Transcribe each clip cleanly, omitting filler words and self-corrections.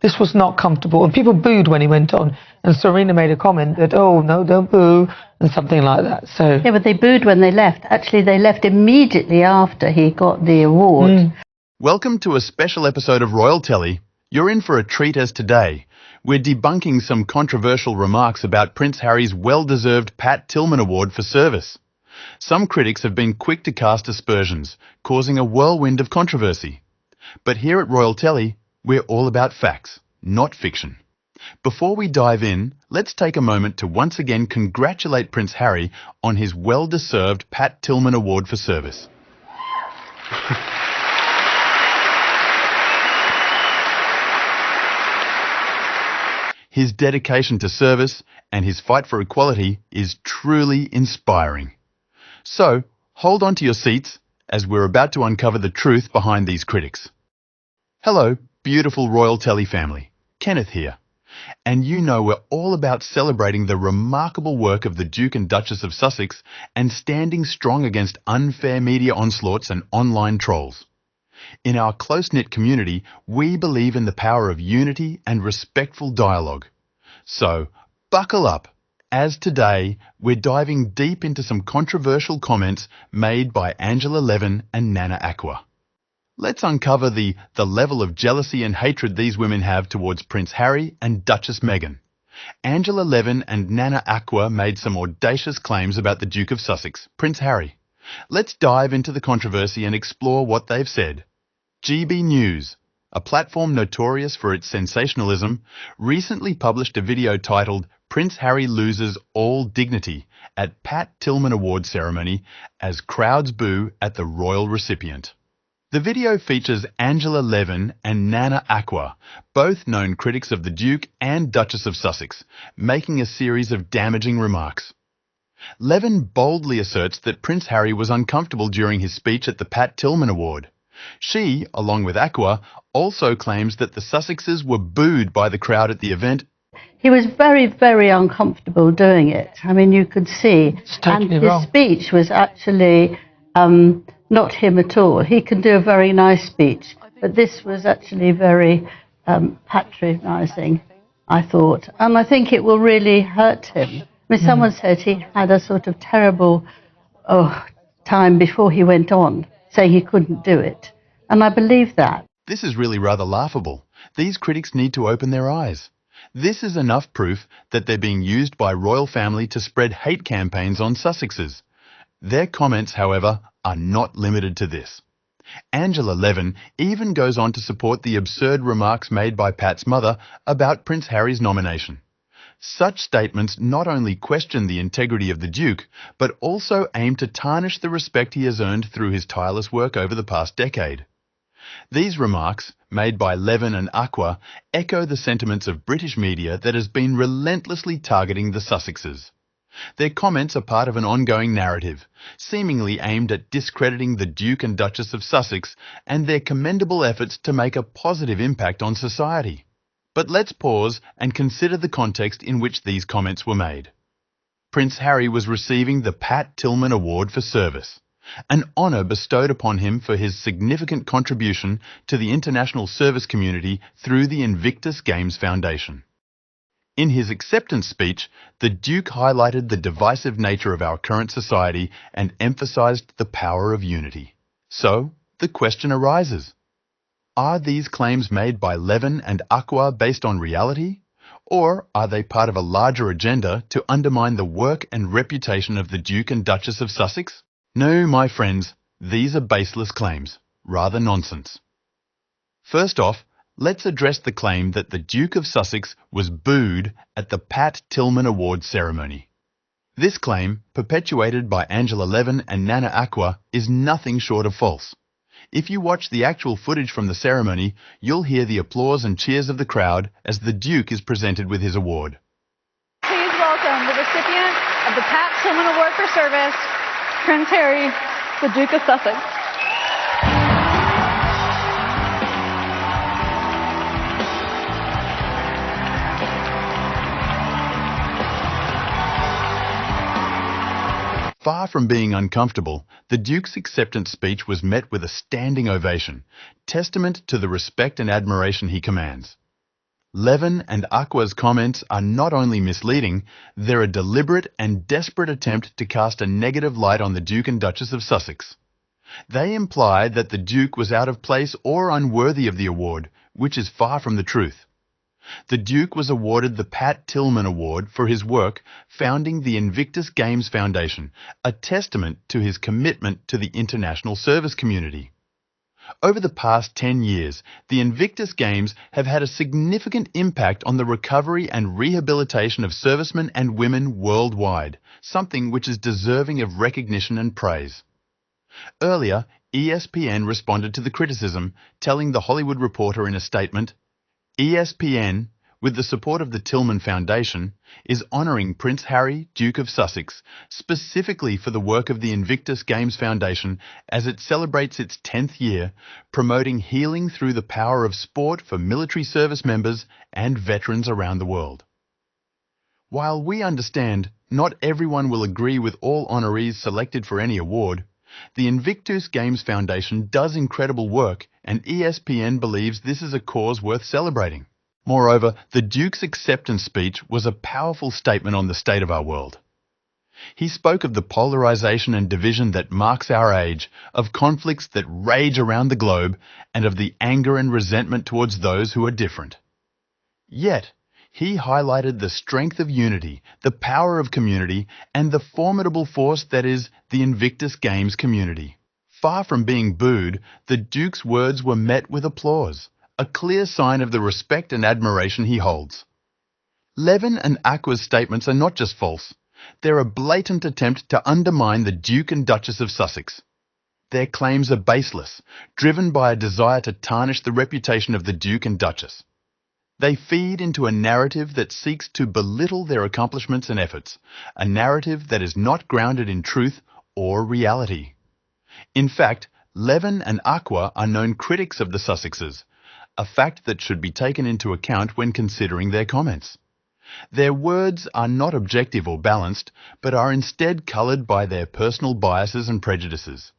This was not comfortable. And people booed when he went on. And Serena made a comment that, oh, no, don't boo, and something like that. So yeah, but they booed when they left. Actually, they left immediately after he got the award. Welcome to a special episode of Royal Telly. You're in for a treat, as today we're debunking some controversial remarks about Prince Harry's well-deserved Pat Tillman Award for service. Some critics have been quick to cast aspersions, causing a whirlwind of controversy. But here at Royal Telly, we're all about facts, not fiction. Before we dive in, let's take a moment to once again congratulate Prince Harry on his well-deserved Pat Tillman Award for service. His dedication to service and his fight for equality is truly inspiring. So, hold on to your seats as we're about to uncover the truth behind these critics. Hello, beautiful Royal Telly family. Kenneth here. And you know we're all about celebrating the remarkable work of the Duke and Duchess of Sussex and standing strong against unfair media onslaughts and online trolls. In our close-knit community, we believe in the power of unity and respectful dialogue. So, buckle up, as today we're diving deep into some controversial comments made by Angela Levin and Nana Aqua. Let's uncover the level of jealousy and hatred these women have towards Prince Harry and Duchess Meghan. Angela Levin and Nana Aqua made some audacious claims about the Duke of Sussex, Prince Harry. Let's dive into the controversy and explore what they've said. GB News, a platform notorious for its sensationalism, recently published a video titled "Prince Harry Loses All Dignity at Pat Tillman Award Ceremony as Crowds Boo at the Royal Recipient." The video features Angela Levin and Nana Aqua, both known critics of the Duke and Duchess of Sussex, making a series of damaging remarks. Levin boldly asserts that Prince Harry was uncomfortable during his speech at the Pat Tillman Award. She, along with Aqua, also claims that the Sussexes were booed by the crowd at the event. He was very, very uncomfortable doing it. I mean, you could see. It's totally and wrong. his speech was actually not him at all. He can do a very nice speech, but this was actually very patronising, I thought. And I think it will really hurt him. I mean, someone said he had a sort of terrible time before he went on, saying he couldn't do it. And I believe that. This is really rather laughable. These critics need to open their eyes. This is enough proof that they're being used by royal family to spread hate campaigns on Sussexes. Their comments, however, are not limited to this. Angela Levin even goes on to support the absurd remarks made by Pat's mother about Prince Harry's nomination. Such statements not only question the integrity of the Duke, but also aim to tarnish the respect he has earned through his tireless work over the past decade. These remarks, made by Levin and Aqua, echo the sentiments of British media that has been relentlessly targeting the Sussexes. Their comments are part of an ongoing narrative, seemingly aimed at discrediting the Duke and Duchess of Sussex and their commendable efforts to make a positive impact on society. But let's pause and consider the context in which these comments were made. Prince Harry was receiving the Pat Tillman Award for service, an honour bestowed upon him for his significant contribution to the international service community through the Invictus Games Foundation. In his acceptance speech, the Duke highlighted the divisive nature of our current society and emphasised the power of unity. So, the question arises, are these claims made by Levin and Aqua based on reality? Or are they part of a larger agenda to undermine the work and reputation of the Duke and Duchess of Sussex? No, my friends, these are baseless claims, rather nonsense. First off, let's address the claim that the Duke of Sussex was booed at the Pat Tillman Award ceremony. This claim, perpetuated by Angela Levin and Nana Aqua, is nothing short of false. If you watch the actual footage from the ceremony, you'll hear the applause and cheers of the crowd as the Duke is presented with his award. Please welcome the recipient of the Pat Tillman Award for Service, Prince Harry, the Duke of Sussex. Far from being uncomfortable, the Duke's acceptance speech was met with a standing ovation, testament to the respect and admiration he commands. Levin and Aqua's comments are not only misleading, they're a deliberate and desperate attempt to cast a negative light on the Duke and Duchess of Sussex. They imply that the Duke was out of place or unworthy of the award, which is far from the truth. The Duke was awarded the Pat Tillman Award for his work founding the Invictus Games Foundation, a testament to his commitment to the international service community. Over the past 10 years, the Invictus Games have had a significant impact on the recovery and rehabilitation of servicemen and women worldwide, something which is deserving of recognition and praise. Earlier, ESPN responded to the criticism, telling The Hollywood Reporter in a statement, ESPN, with the support of the Tillman Foundation, is honouring Prince Harry, Duke of Sussex, specifically for the work of the Invictus Games Foundation as it celebrates its 10th year, promoting healing through the power of sport for military service members and veterans around the world. While we understand not everyone will agree with all honorees selected for any award, the Invictus Games Foundation does incredible work, and ESPN believes this is a cause worth celebrating. Moreover, the Duke's acceptance speech was a powerful statement on the state of our world. He spoke of the polarization and division that marks our age, of conflicts that rage around the globe, and of the anger and resentment towards those who are different. Yet, he highlighted the strength of unity, the power of community, and the formidable force that is the Invictus Games community. Far from being booed, the Duke's words were met with applause, a clear sign of the respect and admiration he holds. Levin and Aqua's statements are not just false, they're a blatant attempt to undermine the Duke and Duchess of Sussex. Their claims are baseless, driven by a desire to tarnish the reputation of the Duke and Duchess. They feed into a narrative that seeks to belittle their accomplishments and efforts, a narrative that is not grounded in truth or reality. In fact, Levin and Aqua are known critics of the Sussexes, a fact that should be taken into account when considering their comments. Their words are not objective or balanced, but are instead coloured by their personal biases and prejudices.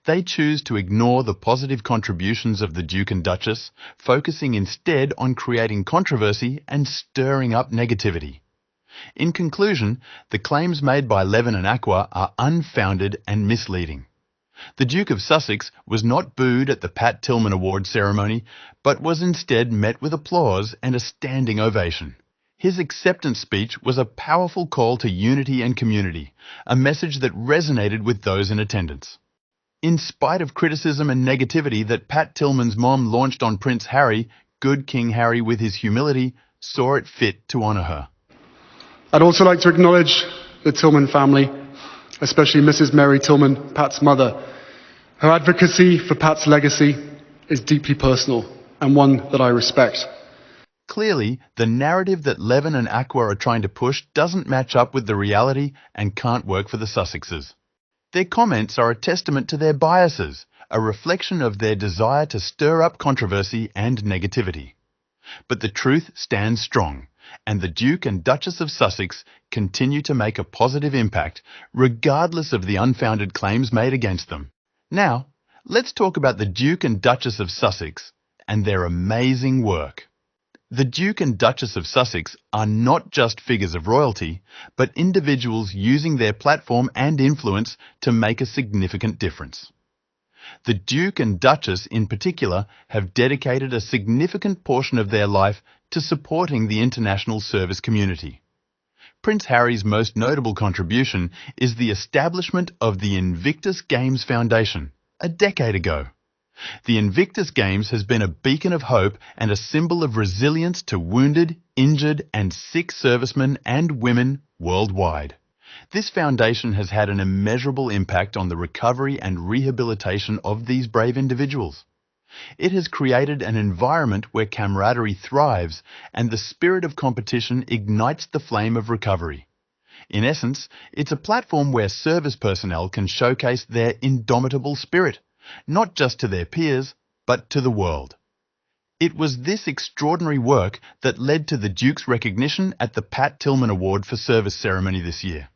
They choose to ignore the positive contributions of the Duke and Duchess, focusing instead on creating controversy and stirring up negativity. In conclusion, the claims made by Levin and Aqua are unfounded and misleading. The Duke of Sussex was not booed at the Pat Tillman Award ceremony, but was instead met with applause and a standing ovation. His acceptance speech was a powerful call to unity and community, a message that resonated with those in attendance. In spite of criticism and negativity that Pat Tillman's mom launched on Prince Harry, good King Harry with his humility saw it fit to honour her. I'd also like to acknowledge the Tillman family, especially Mrs. Mary Tillman, Pat's mother. Her advocacy for Pat's legacy is deeply personal and one that I respect. Clearly, the narrative that Levin and Aqua are trying to push doesn't match up with the reality and can't work for the Sussexes. Their comments are a testament to their biases, a reflection of their desire to stir up controversy and negativity. But the truth stands strong, and the Duke and Duchess of Sussex continue to make a positive impact, regardless of the unfounded claims made against them. Now, let's talk about the Duke and Duchess of Sussex and their amazing work. The Duke and Duchess of Sussex are not just figures of royalty, but individuals using their platform and influence to make a significant difference. The Duke and Duchess in particular have dedicated a significant portion of their life to supporting the international service community. Prince Harry's most notable contribution is the establishment of the Invictus Games Foundation a decade ago. The Invictus Games has been a beacon of hope and a symbol of resilience to wounded, injured and sick servicemen and women worldwide. This foundation has had an immeasurable impact on the recovery and rehabilitation of these brave individuals. It has created an environment where camaraderie thrives and the spirit of competition ignites the flame of recovery. In essence, it's a platform where service personnel can showcase their indomitable spirit, not just to their peers, but to the world. It was this extraordinary work that led to the Duke's recognition at the Pat Tillman Award for Service ceremony this year.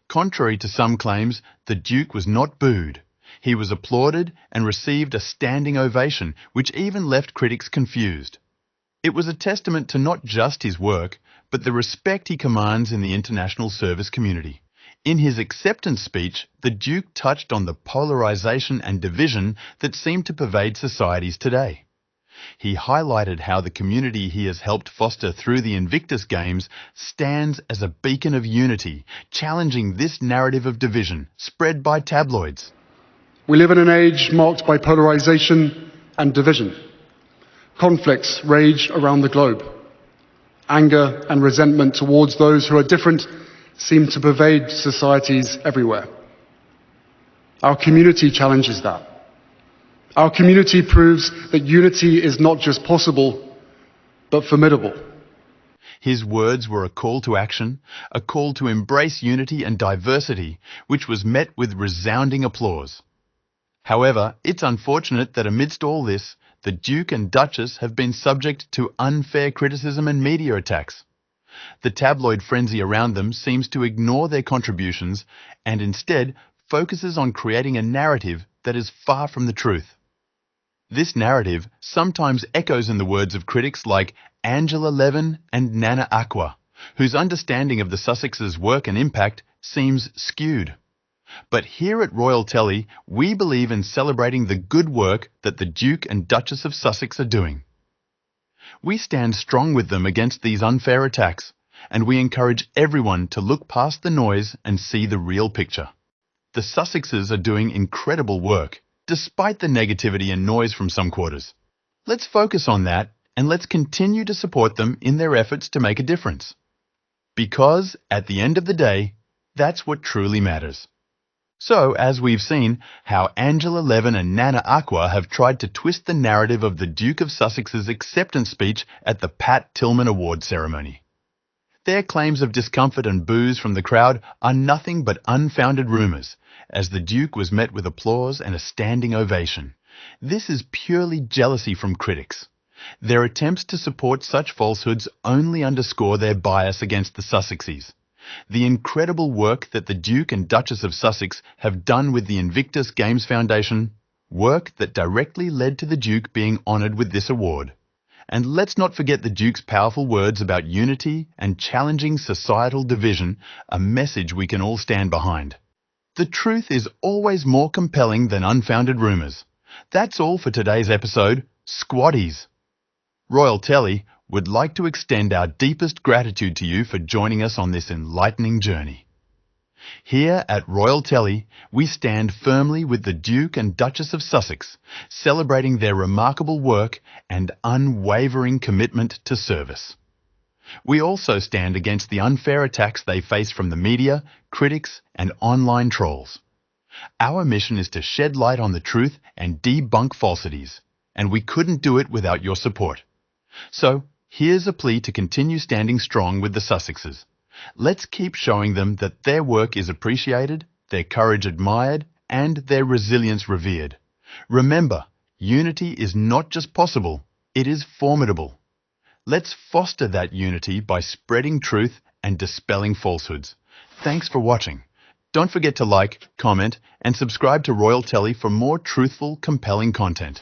Contrary to some claims, the Duke was not booed. He was applauded and received a standing ovation, which even left critics confused. It was a testament to not just his work, but the respect he commands in the international service community. In his acceptance speech, the Duke touched on the polarization and division that seem to pervade societies today. He highlighted how the community he has helped foster through the Invictus Games stands as a beacon of unity, challenging this narrative of division spread by tabloids. We live in an age marked by polarization and division. Conflicts rage around the globe. Anger and resentment towards those who are different seem to pervade societies everywhere. Our community challenges that. Our community proves that unity is not just possible, but formidable. His words were a call to action, a call to embrace unity and diversity, which was met with resounding applause. However, it's unfortunate that amidst all this, the Duke and Duchess have been subject to unfair criticism and media attacks. The tabloid frenzy around them seems to ignore their contributions and instead focuses on creating a narrative that is far from the truth. This narrative sometimes echoes in the words of critics like Angela Levin and Nana Aqua, whose understanding of the Sussexes' work and impact seems skewed. But here at Royal Telly, we believe in celebrating the good work that the Duke and Duchess of Sussex are doing. We stand strong with them against these unfair attacks, and we encourage everyone to look past the noise and see the real picture. The Sussexes are doing incredible work, despite the negativity and noise from some quarters. Let's focus on that, and let's continue to support them in their efforts to make a difference. Because, at the end of the day, that's what truly matters. So, as we've seen, how Angela Levin and Nana Aqua have tried to twist the narrative of the Duke of Sussex's acceptance speech at the Pat Tillman Award ceremony. Their claims of discomfort and boos from the crowd are nothing but unfounded rumours, as the Duke was met with applause and a standing ovation. This is purely jealousy from critics. Their attempts to support such falsehoods only underscore their bias against the Sussexes. The incredible work that the Duke and Duchess of Sussex have done with the Invictus Games Foundation, work that directly led to the Duke being honoured with this award. And let's not forget the Duke's powerful words about unity and challenging societal division, a message we can all stand behind. The truth is always more compelling than unfounded rumours. That's all for today's episode, Squaddies. Royal Telly would like to extend our deepest gratitude to you for joining us on this enlightening journey. Here at Royal Telly, we stand firmly with the Duke and Duchess of Sussex, celebrating their remarkable work and unwavering commitment to service. We also stand against the unfair attacks they face from the media, critics, and online trolls. Our mission is to shed light on the truth and debunk falsities, and we couldn't do it without your support. So, here's a plea to continue standing strong with the Sussexes. Let's keep showing them that their work is appreciated, their courage admired, and their resilience revered. Remember, unity is not just possible, it is formidable. Let's foster that unity by spreading truth and dispelling falsehoods. Thanks for watching. Don't forget to like, comment, and subscribe to Royal Telly for more truthful, compelling content.